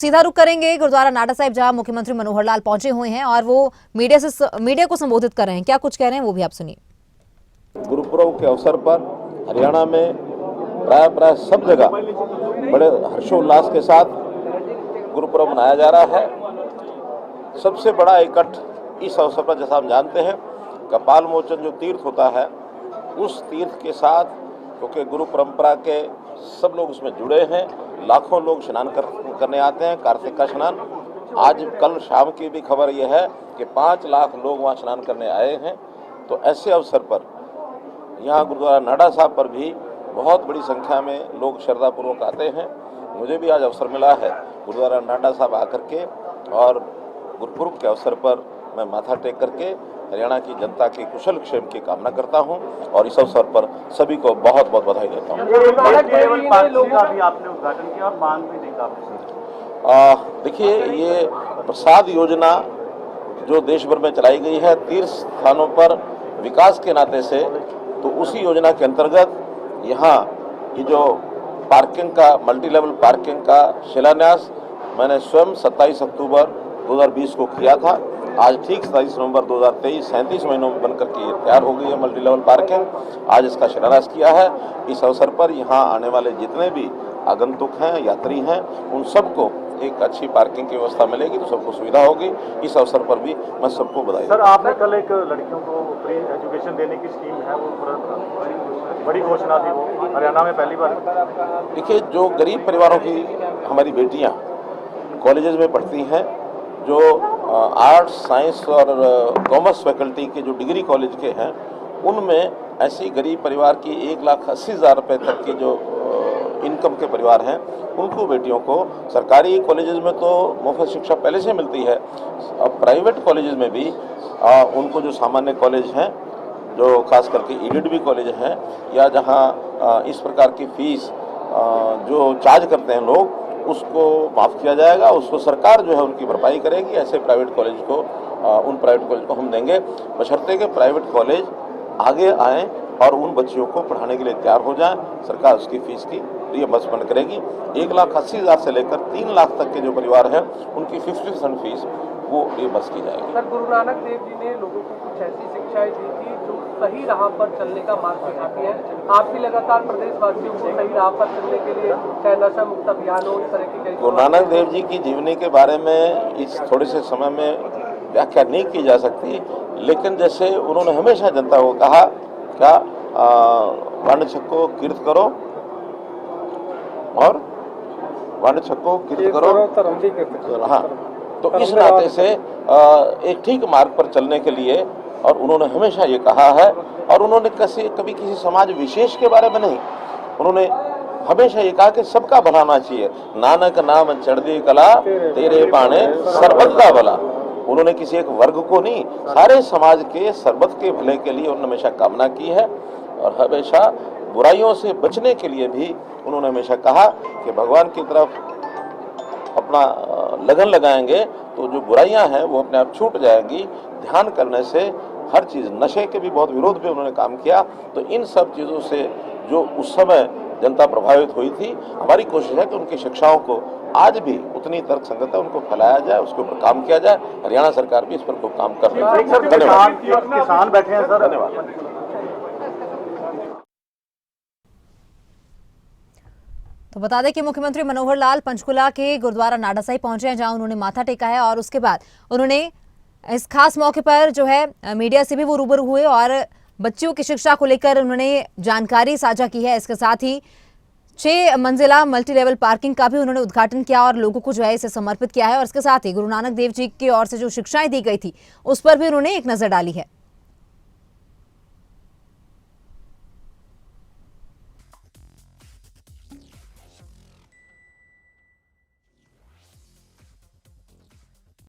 सीधा रुख करेंगे गुरुद्वारा नाडा साहिब, जहां मुख्यमंत्री मनोहर लाल पहुंचे हुए हैं और वो मीडिया को संबोधित कर रहे हैं। क्या कुछ कह रहे हैं वो भी आप सुनिए। गुरुपुरब के अवसर पर हरियाणा में प्राय सब जगह बड़े हर्षोल्लास के साथ गुरुपुरब मनाया जा रहा है। सबसे बड़ा इकट्ठ इस अवसर पर, जैसा हम जानते हैं, कपाल मोचन जो तीर्थ होता है, उस तीर्थ के साथ, क्योंकि गुरु परंपरा के सब लोग उसमें जुड़े हैं, लाखों लोग स्नान करने आते हैं, कार्तिक का स्नान। आज कल शाम की भी खबर यह है कि 5 लाख लोग वहाँ स्नान करने आए हैं। तो ऐसे अवसर पर यहाँ गुरुद्वारा नाडा साहब पर भी बहुत बड़ी संख्या में लोग श्रद्धापूर्वक आते हैं। मुझे भी आज अवसर मिला है गुरुद्वारा नाडा साहब आकर के, और गुरुपुरब के अवसर पर मैं माथा टेक करके हरियाणा की जनता की कुशल क्षेम की कामना करता हूं और इस अवसर पर सभी को बहुत बहुत बधाई देता हूं। देखिए, ये प्रसाद योजना जो देश भर में चलाई गई है तीर्थ स्थानों पर विकास के नाते से, तो उसी योजना के अंतर्गत यहाँ की जो पार्किंग का, मल्टी लेवल पार्किंग का शिलान्यास मैंने स्वयं 27 अक्टूबर 2020 को किया था। आज ठीक 27 नवंबर 2023, 37 महीनों में बनकर के ये तैयार हो गई है मल्टी लेवल पार्किंग। आज इसका शिलान्यास किया है। इस अवसर पर यहाँ आने वाले जितने भी आगंतुक हैं, यात्री हैं, उन सबको एक अच्छी पार्किंग की व्यवस्था मिलेगी, तो सबको सुविधा होगी। इस अवसर पर भी मैं सबको बधाई। सर, आपने कल एक लड़कियों को फ्री एजुकेशन देने की स्कीम है, वो बड़ी घोषणा थी, वो हरियाणा में पहली बार। देखिए, जो गरीब परिवारों की हमारी बेटियाँ कॉलेजेस में पढ़ती हैं, जो आर्ट्स, साइंस और कॉमर्स फैकल्टी के जो डिग्री कॉलेज के हैं, उनमें ऐसी गरीब परिवार की 1,80,000 रुपये तक की जो इनकम के परिवार हैं, उनको बेटियों को सरकारी कॉलेजेस में तो मुफ्त शिक्षा पहले से मिलती है। अब प्राइवेट कॉलेजेस में भी उनको जो सामान्य कॉलेज हैं, जो खास करके ईडीडी कॉलेज हैं, या जहां इस प्रकार की फीस जो चार्ज करते हैं लोग, उसको माफ़ किया जाएगा। उसको सरकार जो है उनकी भरपाई करेगी। ऐसे प्राइवेट कॉलेज को, उन प्राइवेट कॉलेज को हम देंगे, बशर्ते के प्राइवेट कॉलेज आगे आएँ और उन बच्चियों को पढ़ाने के लिए तैयार हो जाएं। सरकार उसकी फीस की रिइंबर्समेंट करेगी। 1,80,000 से लेकर 3 लाख तक के जो परिवार हैं, उनकी 50% फीस वो रिइंबर्स की जाएगी। सर, गुरु नानक देव जी ने लोगों को कुछ ऐसी शिक्षाएं दी थी जो सही राह पर चलने का मार्ग दिखाती है। आप भी लगातार प्रदेशवासियों को सही राह पर चलने के लिए, चाहे नशा मुक्त अभियान हो, इस तरह की। गुरु नानक देव जी की जीवनी के बारे में इस थोड़े से समय में व्याख्या नहीं की जा सकती, लेकिन जैसे उन्होंने हमेशा जनता को कहा, क्या वर्ण छक्को कीर्त करो और वर्ण छक्को कीर्त करो। हाँ, तो इस नाते से एक ठीक मार्ग पर चलने के लिए, और उन्होंने हमेशा ये कहा है, और उन्होंने कभी किसी समाज विशेष के बारे में नहीं, उन्होंने हमेशा ये कहा कि सबका भला होना चाहिए। नानक नाम चढ़दी कला, तेरे बाणे सर्बत का भला। उन्होंने किसी एक वर्ग को नहीं, सारे समाज के सर्बत के भले के लिए उन्होंने हमेशा कामना की है। और हमेशा बुराइयों से बचने के लिए भी उन्होंने हमेशा कहा कि भगवान की तरफ अपना लगन लगाएंगे तो जो बुराइयां हैं वो अपने आप छूट जाएंगी। ध्यान करने से हर चीज़, नशे के भी बहुत विरोध में उन्होंने काम किया। तो इन सब चीज़ों से जो उस समय जनता प्रभावित हुई थी, हमारी कोशिश है कि उनकी शिक्षाओं को आज भी उतनी तर्क संगत है, उनको फैलाया जाए, उसके ऊपर काम किया जाए। हरियाणा सरकार भी इस पर खूब काम कर रही है। धन्यवाद। किसान बैठे हैं सर। धन्यवाद। तो बता दें कि मुख्यमंत्री मनोहर लाल पंचकुला के गुरुद्वारा नाडा साहिब पहुंचे हैं, जहां उन्होंने माथा टेका है और उसके बाद उन्होंने इस खास मौके पर जो है मीडिया से भी वो रूबरू हुए और बच्चियों की शिक्षा को लेकर उन्होंने जानकारी साझा की है। इसके साथ ही 6 मंजिला मल्टी लेवल पार्किंग का भी उन्होंने उद्घाटन किया और लोगों को जो है इसे समर्पित किया है। और इसके साथ ही गुरु नानक देव जी की ओर से जो शिक्षाएं दी गई थी उस पर भी उन्होंने एक नजर डाली है।